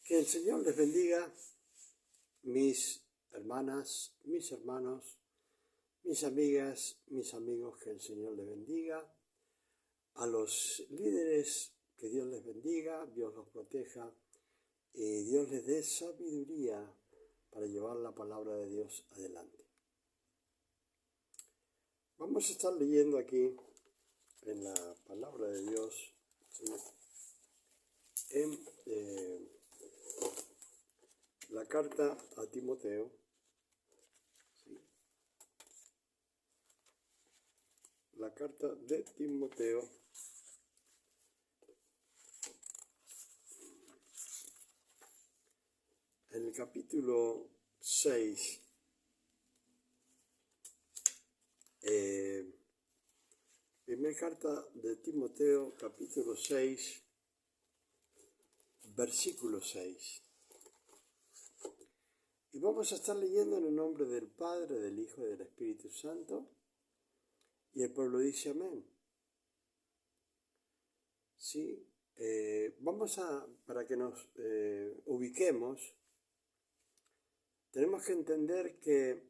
Que el Señor les bendiga, mis hermanas, mis hermanos, mis amigas, mis amigos, que el Señor les bendiga. A los líderes, que Dios les bendiga, Dios los proteja y Dios les dé sabiduría para llevar la palabra de Dios adelante. Vamos a estar leyendo aquí en la palabra de Dios, ¿sí? En la carta a Timoteo, ¿sí? La carta de Timoteo, en el capítulo 6, primera carta de Timoteo, capítulo 6, versículo 6. Y vamos a estar leyendo en el nombre del Padre, del Hijo y del Espíritu Santo. Y el pueblo dice amén. Sí, para que nos ubiquemos, tenemos que entender que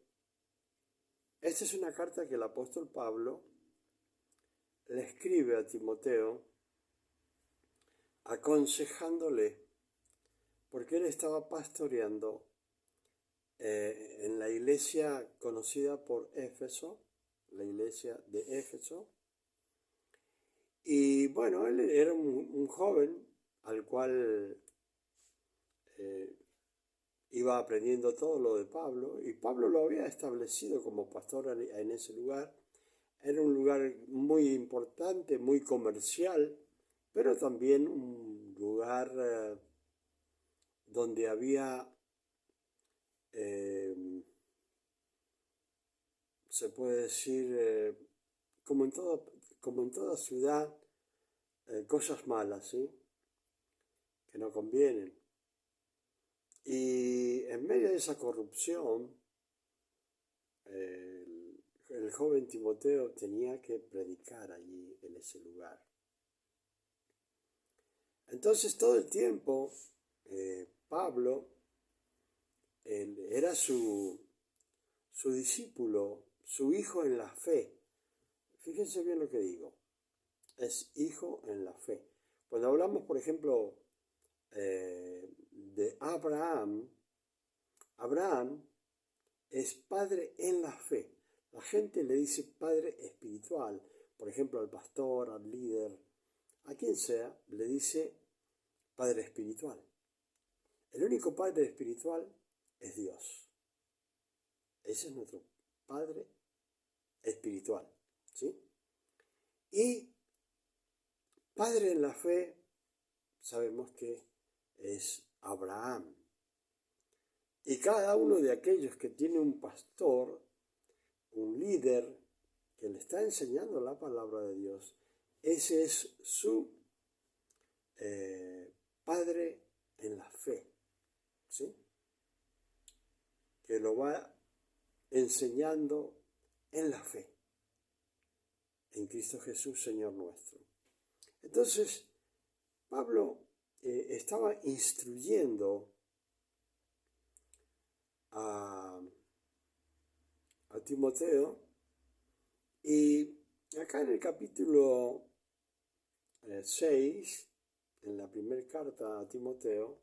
esta es una carta que el apóstol Pablo le escribe a Timoteo aconsejándole, porque él estaba pastoreando en la iglesia conocida por Éfeso, la iglesia de Éfeso. Y bueno, él era un joven al cual iba aprendiendo todo lo de Pablo, y Pablo lo había establecido como pastor en ese lugar. Era un lugar muy importante, muy comercial, pero también un lugar donde había, se puede decir, como en toda ciudad, cosas malas, ¿sí? Que no convienen. Y en medio de esa corrupción, el joven Timoteo tenía que predicar allí en ese lugar. Entonces todo el tiempo Pablo era su discípulo, su hijo en la fe. Fíjense bien lo que digo, es hijo en la fe. Cuando hablamos, por ejemplo, de Abraham es padre en la fe. La gente le dice padre espiritual, por ejemplo al pastor, al líder, a quien sea, le dice padre espiritual. El único padre espiritual es Dios. Ese es nuestro padre espiritual, ¿sí? Y padre en la fe, sabemos que es Abraham. Y cada uno de aquellos que tiene un pastor, un líder, que le está enseñando la palabra de Dios, ese es su padre en la fe, ¿sí? Que lo va enseñando en la fe, en Cristo Jesús, Señor nuestro. Entonces, Pablo estaba instruyendo a Timoteo, y acá en el capítulo 6, en la primera carta a Timoteo,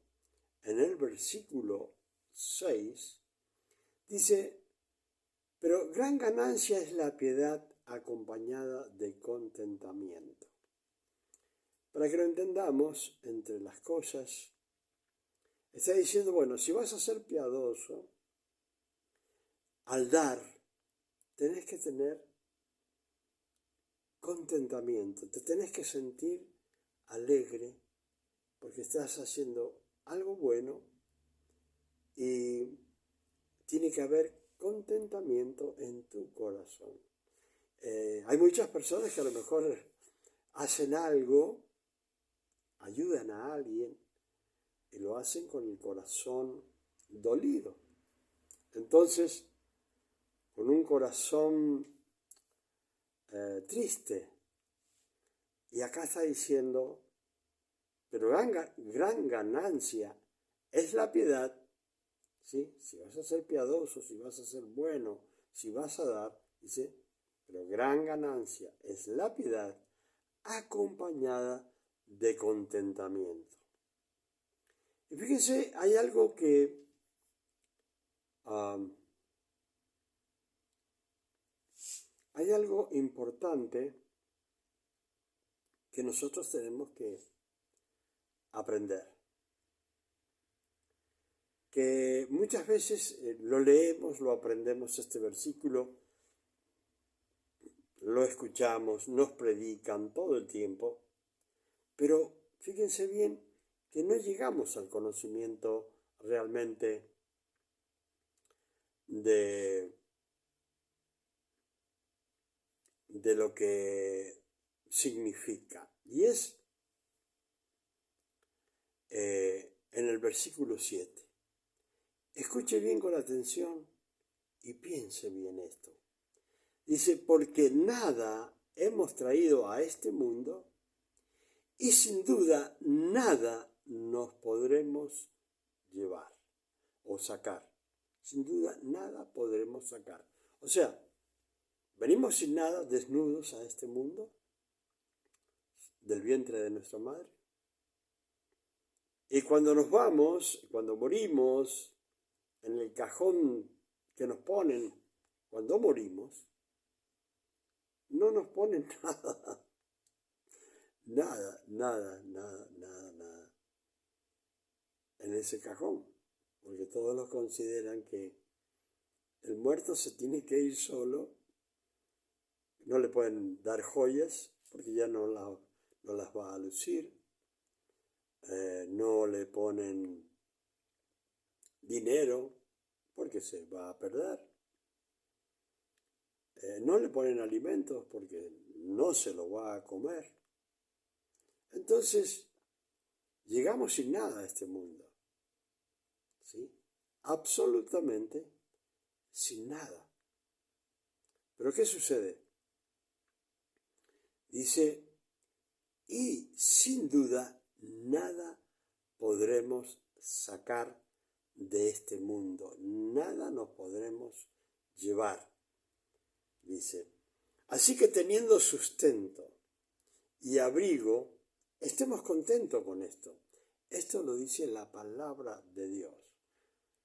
en el versículo 6, dice: pero gran ganancia es la piedad acompañada de contentamiento. Para que lo entendamos, entre las cosas, está diciendo, bueno, si vas a ser piadoso, al dar, tenés que tener contentamiento, te tenés que sentir alegre porque estás haciendo algo bueno, y tiene que haber contentamiento en tu corazón. Hay muchas personas que a lo mejor hacen algo, ayudan a alguien y lo hacen con el corazón dolido. Entonces, con un corazón triste. Y acá está diciendo, pero gran ganancia es la piedad, ¿sí? Si vas a ser piadoso, si vas a ser bueno, si vas a dar, dice, pero gran ganancia es la piedad acompañada de contentamiento. Y fíjense, hay algo que hay algo importante que nosotros tenemos que aprender. Que muchas veces lo leemos, lo aprendemos este versículo, lo escuchamos, nos predican todo el tiempo, pero fíjense bien que no llegamos al conocimiento realmente de lo que significa. Y es en el versículo 7. Escuche bien con atención y piense bien esto. Dice, porque nada hemos traído a este mundo y sin duda nada nos podremos llevar o sacar. Sin duda nada podremos sacar. O sea, venimos sin nada, desnudos a este mundo, del vientre de nuestra madre. Y cuando nos vamos, cuando morimos, en el cajón que nos ponen cuando morimos, no nos ponen nada. Nada en ese cajón, porque todos los consideran que el muerto se tiene que ir solo, no le pueden dar joyas porque ya no las va a lucir, no le ponen dinero porque se va a perder, no le ponen alimentos porque no se lo va a comer. Entonces, llegamos sin nada a este mundo, ¿sí? Absolutamente sin nada. ¿Pero qué sucede? Dice, y sin duda nada podremos sacar de este mundo, nada nos podremos llevar, dice. Así que teniendo sustento y abrigo, estemos contentos con esto. Esto lo dice la palabra de Dios.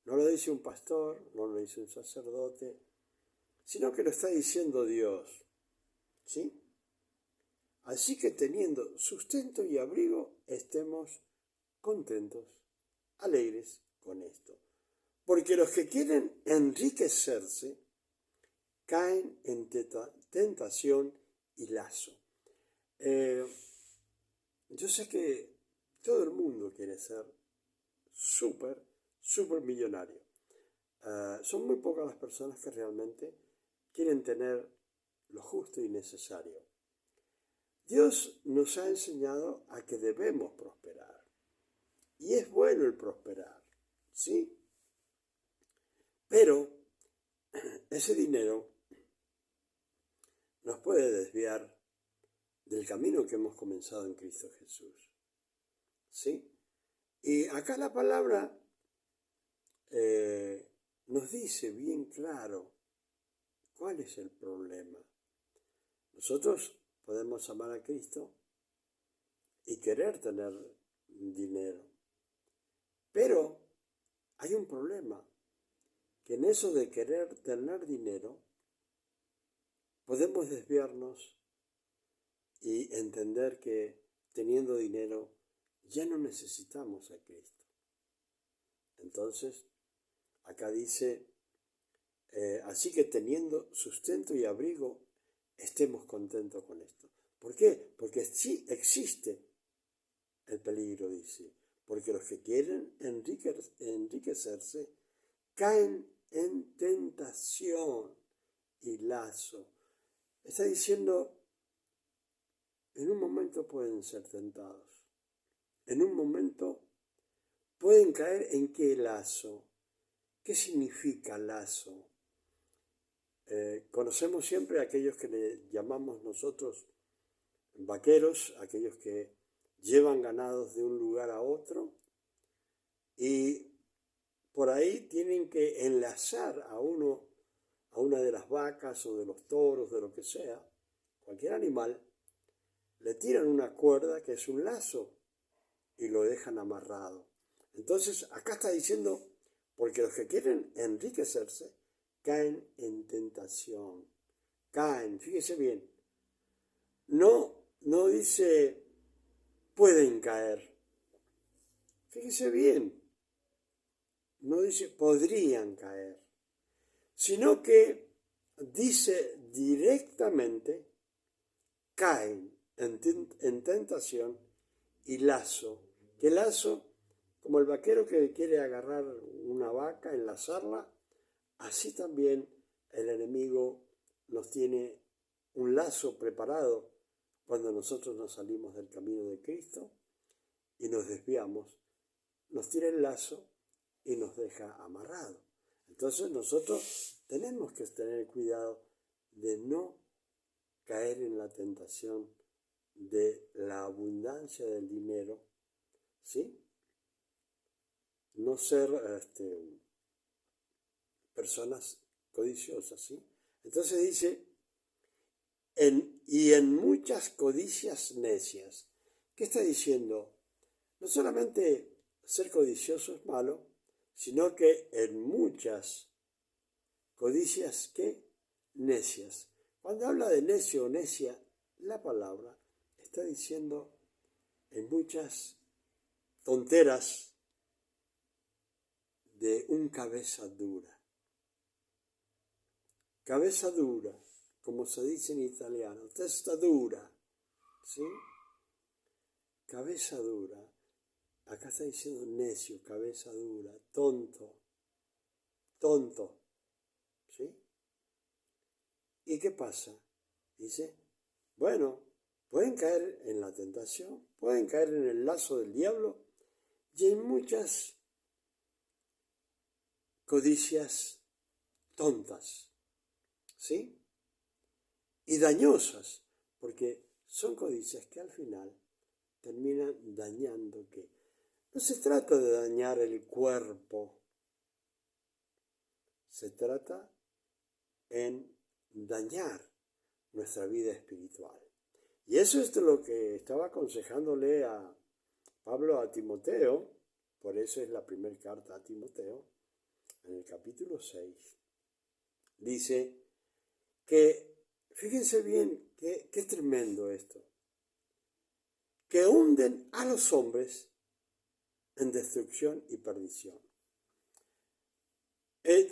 No lo dice un pastor, no lo dice un sacerdote, sino que lo está diciendo Dios, ¿sí? Así que teniendo sustento y abrigo, estemos contentos, alegres con esto. Porque los que quieren enriquecerse caen en tentación y lazo. Yo sé que todo el mundo quiere ser súper millonario. Son muy pocas las personas que realmente quieren tener lo justo y necesario. Dios nos ha enseñado a que debemos prosperar. Y es bueno el prosperar, ¿sí? Pero ese dinero nos puede desviar del camino que hemos comenzado en Cristo Jesús, ¿sí? Y acá la palabra nos dice bien claro cuál es el problema. Nosotros podemos amar a Cristo y querer tener dinero, pero hay un problema, que en eso de querer tener dinero podemos desviarnos y entender que teniendo dinero ya no necesitamos a Cristo. Entonces, acá dice, así que teniendo sustento y abrigo, estemos contentos con esto. ¿Por qué? Porque sí existe el peligro, dice, porque los que quieren enriquecerse caen en tentación y lazo. Está diciendo, en un momento pueden ser tentados, en un momento pueden caer en qué lazo. ¿Qué significa lazo? Conocemos siempre a aquellos que le llamamos nosotros vaqueros, aquellos que llevan ganados de un lugar a otro y por ahí tienen que enlazar a una de las vacas o de los toros, de lo que sea, cualquier animal, le tiran una cuerda que es un lazo y lo dejan amarrado. Entonces, acá está diciendo, porque los que quieren enriquecerse caen en tentación. Caen, fíjese bien. No dice pueden caer. Fíjese bien. No dice podrían caer. Sino que dice directamente caen en tentación y lazo. ¿Qué lazo? Como el vaquero que quiere agarrar una vaca, enlazarla, así también el enemigo nos tiene un lazo preparado cuando nosotros nos salimos del camino de Cristo y nos desviamos. Nos tira el lazo y nos deja amarrados. Entonces nosotros tenemos que tener cuidado de no caer en la tentación de la abundancia del dinero, ¿sí? No ser personas codiciosas, ¿sí? Entonces dice, y en muchas codicias necias. ¿Qué está diciendo? No solamente ser codicioso es malo, sino que en muchas codicias, ¿qué? Necias. Cuando habla de necio o necia, la palabra está diciendo en muchas tonteras de un cabeza dura. Cabeza dura, como se dice en italiano, testa dura, ¿sí? Cabeza dura. Acá está diciendo necio, cabeza dura, tonto, ¿sí? ¿Y qué pasa? Dice, bueno, pueden caer en la tentación, pueden caer en el lazo del diablo y en muchas codicias tontas, ¿sí? Y dañosas, porque son codicias que al final terminan dañando que no se trata de dañar el cuerpo, se trata en dañar nuestra vida espiritual. Y eso es lo que estaba aconsejándole a Pablo a Timoteo, por eso es la primera carta a Timoteo, en el capítulo 6. Dice que, fíjense bien, qué tremendo esto, que hunden a los hombres en destrucción y perdición.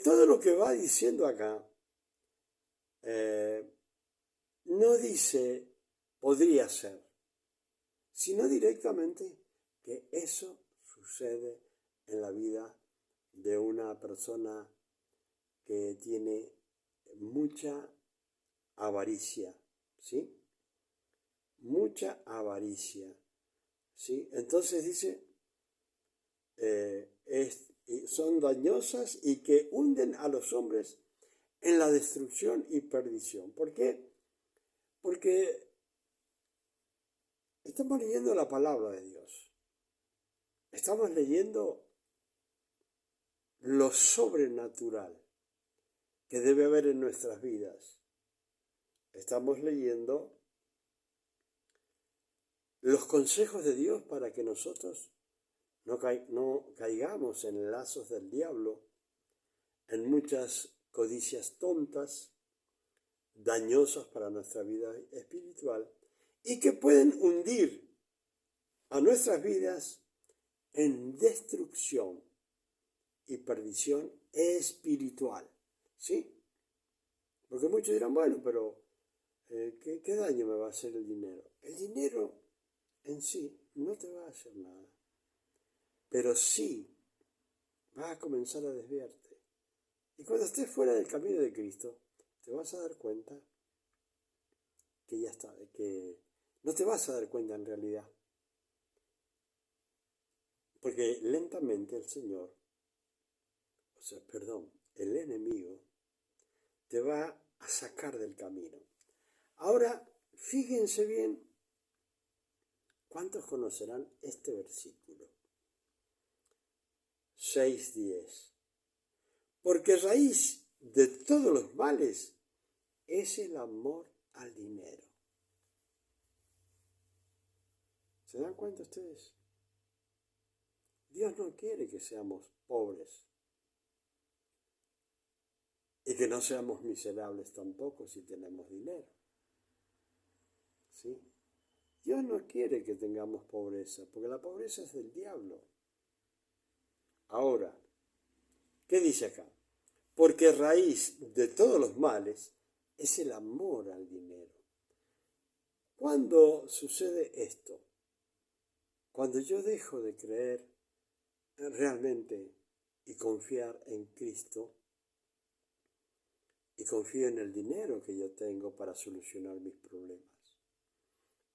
Todo lo que va diciendo acá no dice podría ser, sino directamente que eso sucede en la vida de una persona que tiene mucha avaricia, ¿sí? Mucha avaricia, ¿sí? Entonces dice, son dañosas y que hunden a los hombres en la destrucción y perdición. ¿Por qué? Porque estamos leyendo la palabra de Dios. Estamos leyendo lo sobrenatural que debe haber en nuestras vidas. Estamos leyendo los consejos de Dios para que nosotros no caigamos en lazos del diablo, en muchas codicias tontas, dañosas para nuestra vida espiritual y que pueden hundir a nuestras vidas en destrucción y perdición espiritual, ¿sí? Porque muchos dirán, bueno, pero ¿qué daño me va a hacer el dinero? El dinero en sí no te va a hacer nada, pero sí vas a comenzar a desviarte. Y cuando estés fuera del camino de Cristo, te vas a dar cuenta que ya está, que no te vas a dar cuenta en realidad. Porque lentamente el Señor, el enemigo, te va a sacar del camino. Ahora, fíjense bien, ¿cuántos conocerán este versículo? 6:10. Porque raíz de todos los males es el amor al dinero. ¿Se dan cuenta ustedes? Dios no quiere que seamos pobres y que no seamos miserables tampoco si tenemos dinero. ¿Sí? Dios no quiere que tengamos pobreza, porque la pobreza es del diablo. Ahora, ¿qué dice acá? Porque raíz de todos los males es el amor al dinero. ¿Cuándo sucede esto? Cuando yo dejo de creer realmente y confiar en Cristo y confío en el dinero que yo tengo para solucionar mis problemas.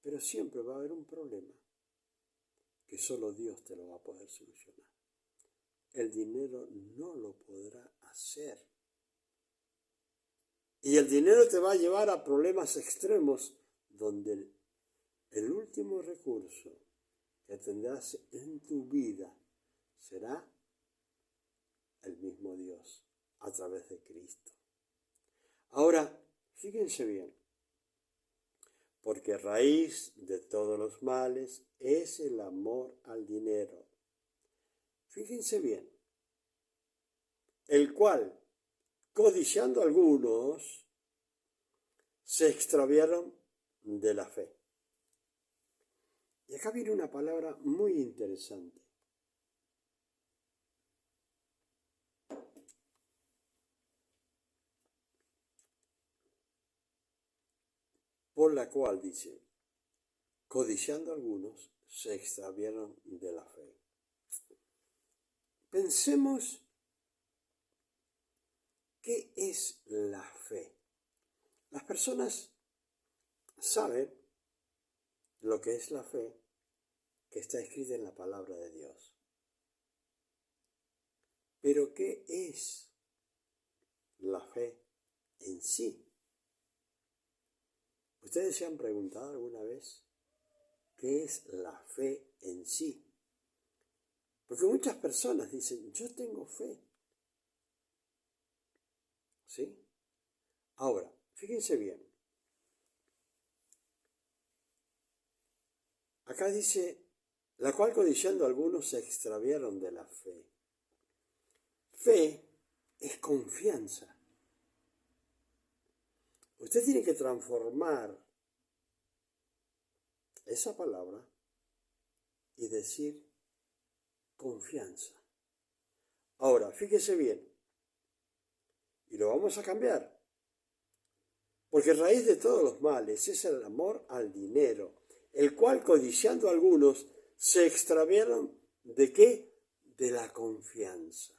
Pero siempre va a haber un problema que solo Dios te lo va a poder solucionar. El dinero no lo podrá hacer. Y el dinero te va a llevar a problemas extremos donde el último recurso que tendrás en tu vida será el mismo Dios a través de Cristo. Ahora, fíjense bien, porque raíz de todos los males es el amor al dinero. Fíjense bien, el cual, codiciando algunos, se extraviaron de la fe. Y acá viene una palabra muy interesante. Por la cual dice, codiciando algunos, se extraviaron de la fe. Pensemos, ¿qué es la fe? Las personas saben lo que es la fe, que está escrita en la palabra de Dios. Pero ¿qué es la fe en sí? ¿Ustedes se han preguntado alguna vez qué es la fe en sí? Porque muchas personas dicen, yo tengo fe. ¿Sí? Ahora, fíjense bien. Acá dice, la cual codiciando algunos se extraviaron de la fe. Fe es confianza. Usted tiene que transformar esa palabra y decir confianza. Ahora, fíjese bien, y lo vamos a cambiar, porque raíz de todos los males es el amor al dinero, el cual codiciando algunos se extraviaron ¿de qué? De la confianza.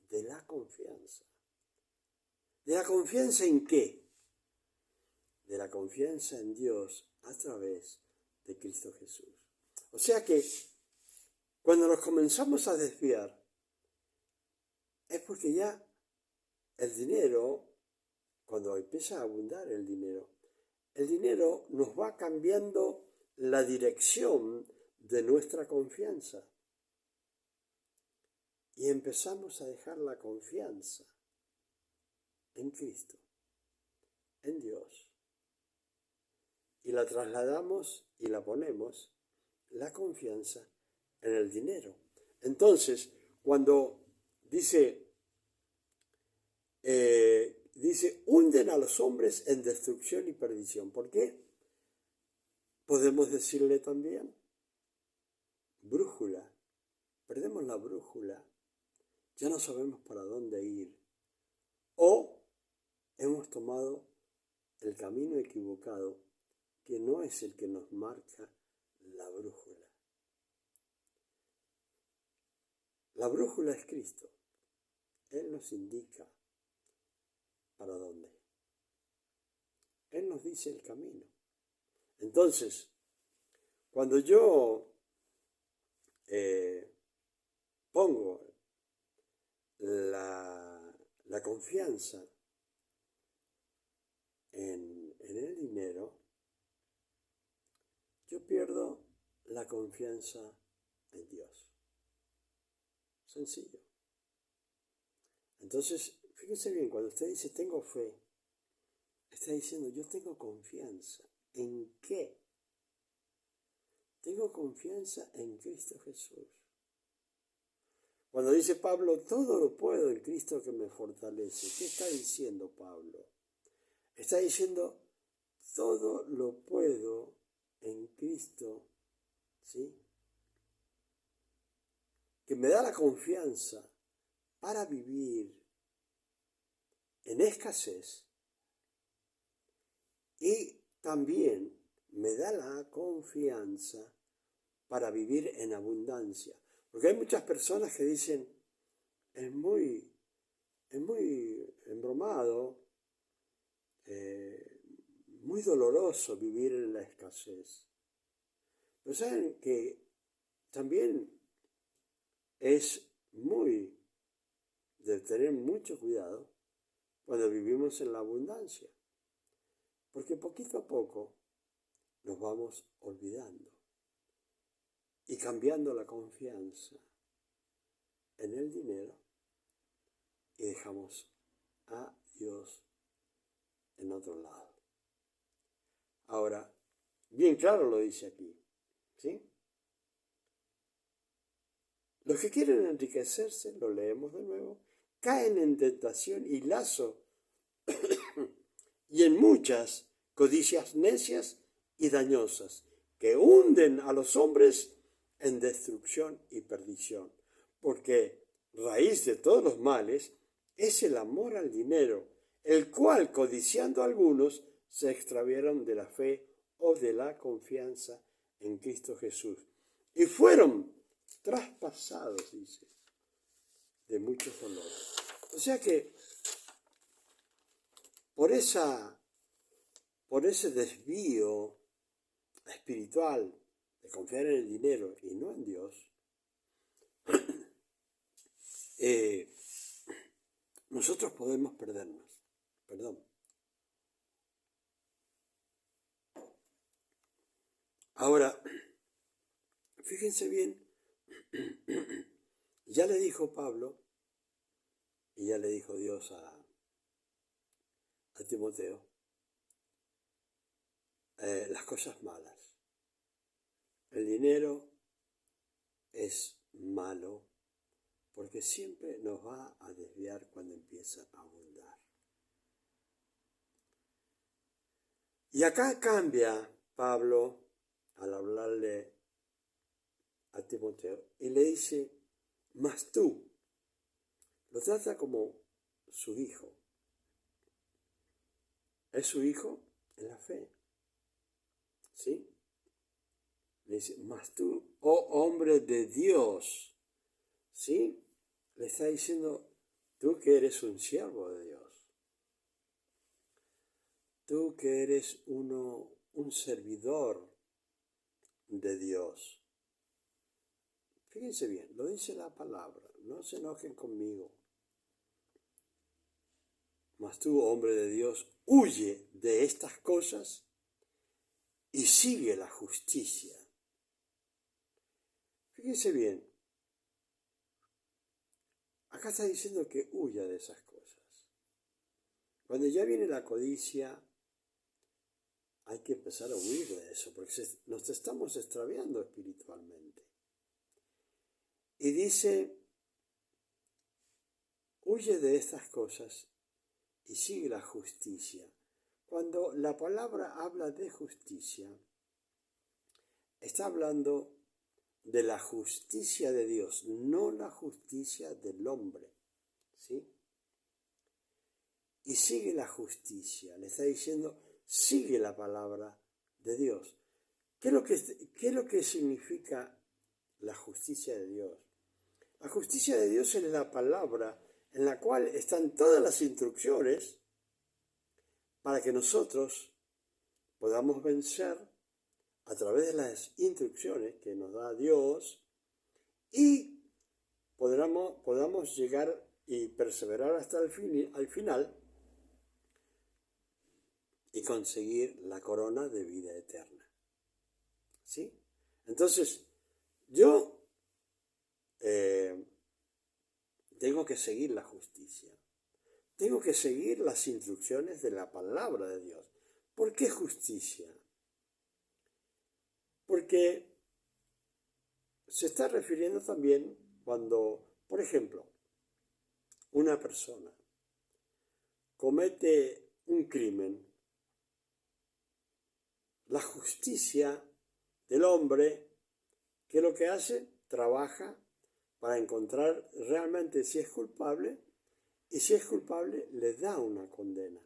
De la confianza. ¿De la confianza en qué? De la confianza en Dios a través de Cristo Jesús. O sea que cuando nos comenzamos a desviar, es porque ya el dinero, cuando empieza a abundar el dinero nos va cambiando la dirección de nuestra confianza. Y empezamos a dejar la confianza en Cristo, en Dios. Y la trasladamos y la ponemos, la confianza, en el dinero. Entonces, cuando dice, hunden a los hombres en destrucción y perdición. ¿Por qué? Podemos decirle también, brújula. Perdemos la brújula. Ya no sabemos para dónde ir. O hemos tomado el camino equivocado, que no es el que nos marca la brújula. La brújula es Cristo. Él nos indica para dónde. Él nos dice el camino. Entonces, cuando yo pongo la confianza en el dinero, yo pierdo la confianza en Dios. Sencillo. Entonces, fíjense bien, cuando usted dice tengo fe, está diciendo yo tengo confianza. ¿En qué? Tengo confianza en Cristo Jesús. Cuando dice Pablo, todo lo puedo en Cristo que me fortalece. ¿Qué está diciendo Pablo? Está diciendo, todo lo puedo en Cristo, ¿sí? Que me da la confianza para vivir en escasez y también me da la confianza para vivir en abundancia. Porque hay muchas personas que dicen, es muy embromado, muy doloroso vivir en la escasez. Pero saben que también es muy de tener mucho cuidado cuando vivimos en la abundancia. Porque poquito a poco nos vamos olvidando y cambiando la confianza en el dinero y dejamos a Dios en otro lado. Ahora, bien claro lo dice aquí, ¿sí? Los que quieren enriquecerse, lo leemos de nuevo, caen en tentación y lazo y en muchas codicias necias y dañosas que hunden a los hombres en destrucción y perdición, porque raíz de todos los males es el amor al dinero, el cual, codiciando algunos, se extraviaron de la fe o de la confianza en Cristo Jesús, y fueron traspasados, dice, de muchos dolores. O sea que por ese desvío espiritual de confiar en el dinero y no en Dios, nosotros podemos perdernos. Perdón. Ahora, fíjense bien, ya le dijo Pablo y ya le dijo Dios a Timoteo las cosas malas. El dinero es malo porque siempre nos va a desviar cuando empieza a abundar. Y acá cambia Pablo al hablarle a Timoteo y le dice, mas tú, lo trata como su hijo. Es su hijo en la fe. ¿Sí? Le dice, mas tú, oh hombre de Dios. ¿Sí? Le está diciendo, tú que eres un siervo de Dios. Tú que eres un servidor de Dios. Fíjense bien, lo dice la palabra, no se enojen conmigo. Mas tú, hombre de Dios, huye de estas cosas y sigue la justicia. Fíjense bien, acá está diciendo que huya de esas cosas. Cuando ya viene la codicia, hay que empezar a huir de eso, porque nos estamos extraviando espiritualmente. Y dice, huye de estas cosas y sigue la justicia. Cuando la palabra habla de justicia, está hablando de la justicia de Dios, no la justicia del hombre, ¿sí? Y sigue la justicia, le está diciendo, sigue la palabra de Dios. ¿Qué es lo que significa la justicia de Dios? La justicia de Dios es la palabra en la cual están todas las instrucciones para que nosotros podamos vencer a través de las instrucciones que nos da Dios y podamos llegar y perseverar hasta al final y conseguir la corona de vida eterna. ¿Sí? Entonces, yo tengo que seguir la justicia. Tengo que seguir las instrucciones de la palabra de Dios. ¿Por qué justicia? Porque se está refiriendo también cuando, por ejemplo, una persona comete un crimen. La justicia del hombre, ¿qué es lo que hace? Trabaja para encontrar realmente si es culpable, y si es culpable le da una condena.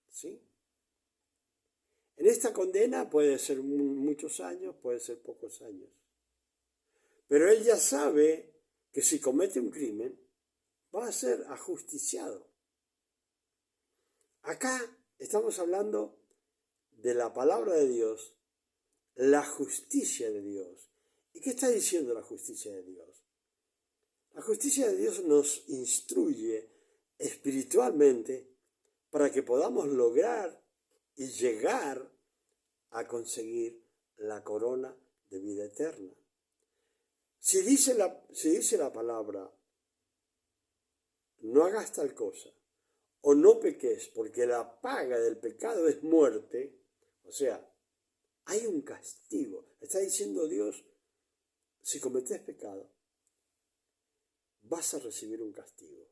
¿Sí? En esta condena puede ser muchos años, puede ser pocos años. Pero él ya sabe que si comete un crimen va a ser ajusticiado. Acá estamos hablando de la palabra de Dios, la justicia de Dios. ¿Y qué está diciendo la justicia de Dios? La justicia de Dios nos instruye espiritualmente para que podamos lograr y llegar a conseguir la corona de vida eterna. Si dice la palabra, no hagas tal cosa, o no peques, porque la paga del pecado es muerte, o sea, hay un castigo. Está diciendo Dios, si cometés pecado, vas a recibir un castigo.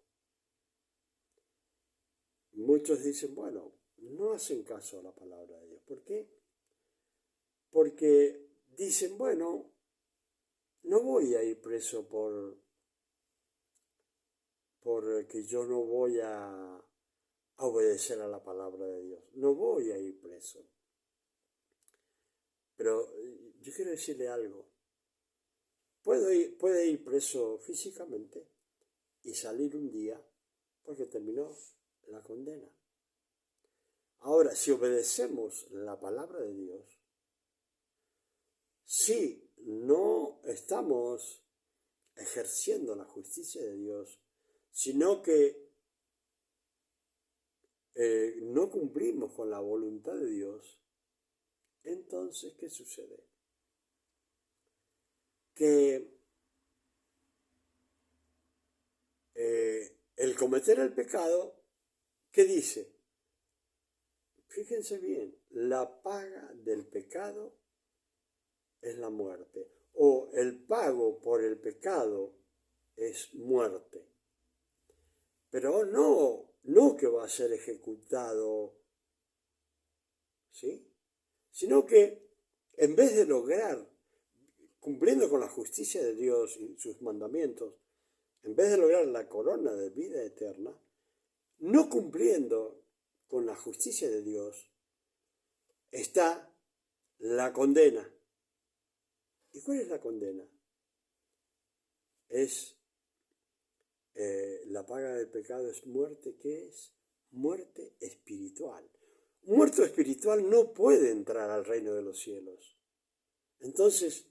Muchos dicen, bueno, no hacen caso a la palabra de Dios. ¿Por qué? Porque dicen, bueno, no voy a ir preso porque yo no voy a obedecer a la palabra de Dios. No voy a ir preso. Pero yo quiero decirle algo. Puede ir preso físicamente y salir un día porque terminó la condena. Ahora, si obedecemos la palabra de Dios, si no estamos ejerciendo la justicia de Dios, sino que no cumplimos con la voluntad de Dios, entonces, ¿qué sucede? Que el cometer el pecado, ¿qué dice? Fíjense bien, la paga del pecado es la muerte, o el pago por el pecado es muerte. Pero no que va a ser ejecutado, ¿sí? Sino que en vez de lograr, cumpliendo con la justicia de Dios y sus mandamientos, en vez de lograr la corona de vida eterna, no cumpliendo con la justicia de Dios, está la condena. ¿Y cuál es la condena? Es la paga del pecado es muerte. ¿Qué es? Muerte espiritual. Un muerto espiritual no puede entrar al reino de los cielos. Entonces,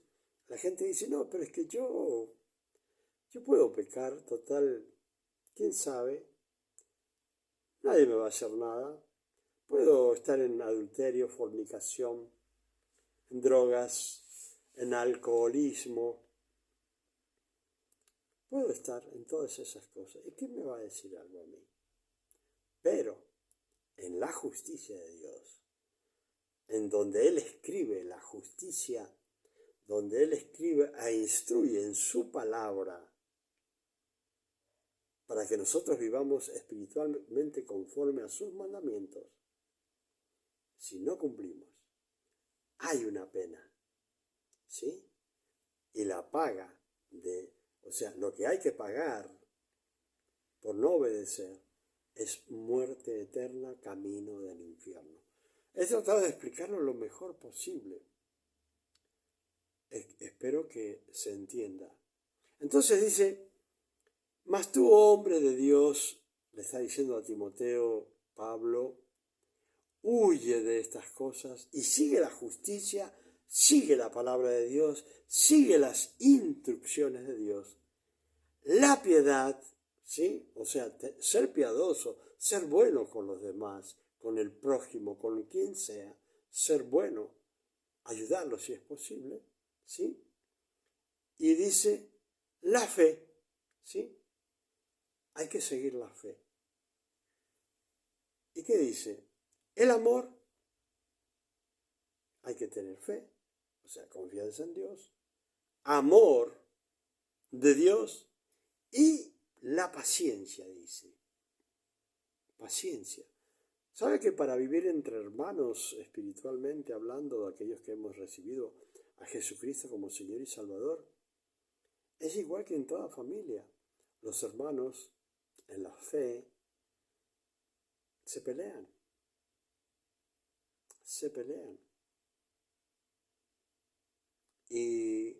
la gente dice, no, pero es que yo puedo pecar, total, quién sabe, nadie me va a hacer nada. Puedo estar en adulterio, fornicación, en drogas, en alcoholismo. Puedo estar en todas esas cosas. ¿Y quién me va a decir algo a mí? Pero en la justicia de Dios, en donde Él escribe la justicia, donde Él escribe e instruye en su palabra para que nosotros vivamos espiritualmente conforme a sus mandamientos, si no cumplimos, hay una pena, ¿sí? Y la paga o sea, lo que hay que pagar por no obedecer es muerte eterna, camino del infierno. He tratado de explicarlo lo mejor posible. Espero que se entienda. Entonces dice, mas tú, hombre de Dios, le está diciendo a Timoteo, Pablo, huye de estas cosas y sigue la justicia, sigue la palabra de Dios, sigue las instrucciones de Dios. La piedad, ¿sí? O sea, ser piadoso, ser bueno con los demás, con el prójimo, con quien sea, ser bueno, ayudarlo si es posible, ¿sí? Y dice, la fe, ¿sí? hay que seguir la fe. ¿Y qué dice? El amor, hay que tener fe, o sea, confianza en Dios, amor de Dios y la paciencia, dice. Paciencia. ¿Sabe que para vivir entre hermanos espiritualmente hablando, de aquellos que hemos recibido a Jesucristo como Señor y Salvador, es igual que en toda familia? Los hermanos en la fe se pelean. Se pelean. Y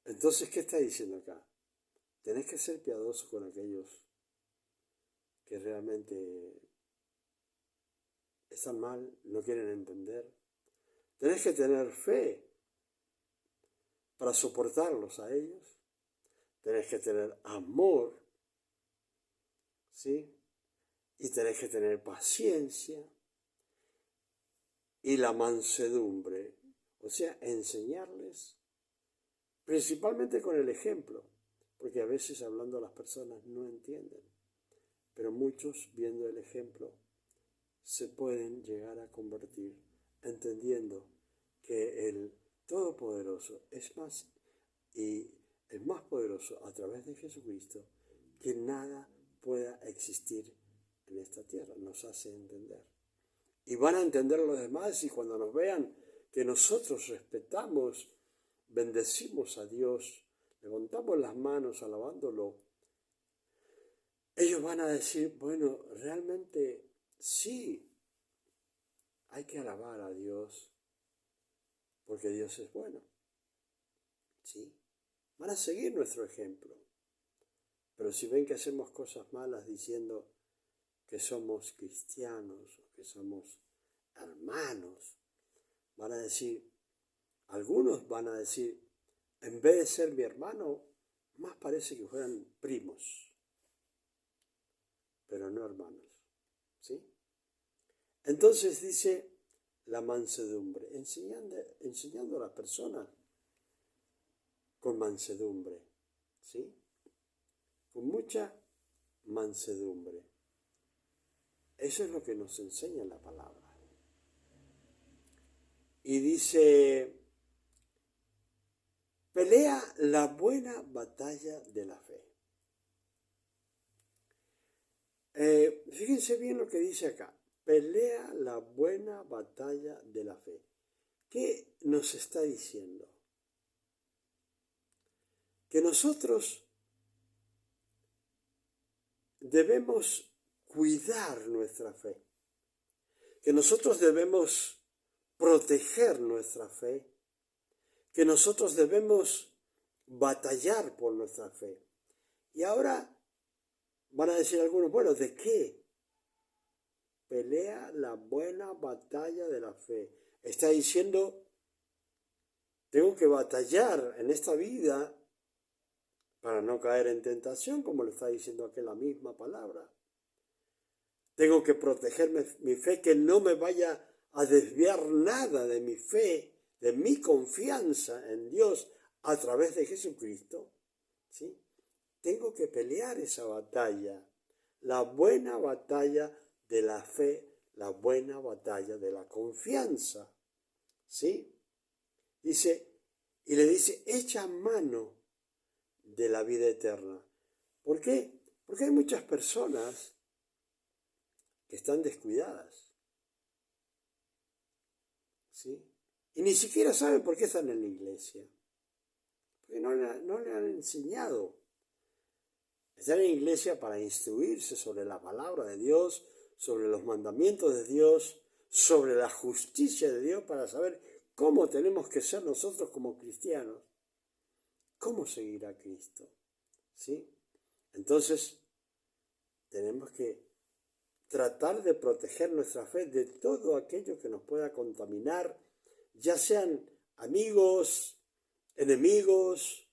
entonces, ¿qué está diciendo acá? Tenés que ser piadoso con aquellos que realmente están mal, no quieren entender. Tenés que tener fe para soportarlos a ellos. Tenés que tener amor, ¿sí? Y tenés que tener paciencia y la mansedumbre. O sea, enseñarles, principalmente con el ejemplo, porque a veces hablando las personas no entienden. Pero muchos, viendo el ejemplo, se pueden llegar a convertir, entendiendo que el Todopoderoso es más y el más poderoso a través de Jesucristo, que nada pueda existir en esta tierra. Nos hace entender. Y van a entender los demás, y cuando nos vean que nosotros respetamos, bendecimos a Dios, levantamos las manos alabándolo, ellos van a decir, bueno, realmente sí, hay que alabar a Dios, porque Dios es bueno. ¿Sí? Van a seguir nuestro ejemplo. Pero si ven que hacemos cosas malas diciendo que somos cristianos o que somos hermanos, van a decir, algunos van a decir, en vez de ser mi hermano, más parece que fueran primos, pero no hermanos. ¿Sí? Entonces dice la mansedumbre, enseñando a las personas con mansedumbre, ¿sí? Con mucha mansedumbre. Eso es lo que nos enseña la palabra. Y dice, pelea la buena batalla de la fe. Fíjense bien lo que dice acá. Pelea la buena batalla de la fe. ¿Qué nos está diciendo? Que nosotros debemos cuidar nuestra fe. Que nosotros debemos proteger nuestra fe. Que nosotros debemos batallar por nuestra fe. Y ahora van a decir algunos, bueno, ¿de qué? Pelea la buena batalla de la fe. Está diciendo, tengo que batallar en esta vida para no caer en tentación, como le está diciendo aquí la misma palabra. Tengo que protegerme mi fe, que no me vaya a desviar nada de mi fe, de mi confianza en Dios a través de Jesucristo. ¿Sí? Tengo que pelear esa batalla, la buena batalla de la fe, la buena batalla de la confianza. ¿Sí? Dice, y le dice, echa mano de la vida eterna. ¿Por qué? Porque hay muchas personas que están descuidadas. ¿Sí? Y ni siquiera saben por qué están en la iglesia. Porque no le han enseñado. Están en la iglesia para instruirse sobre la palabra de Dios, sobre los mandamientos de Dios, sobre la justicia de Dios, para saber cómo tenemos que ser nosotros como cristianos. ¿Cómo seguir a Cristo? ¿Sí? Entonces, tenemos que tratar de proteger nuestra fe de todo aquello que nos pueda contaminar, ya sean amigos, enemigos,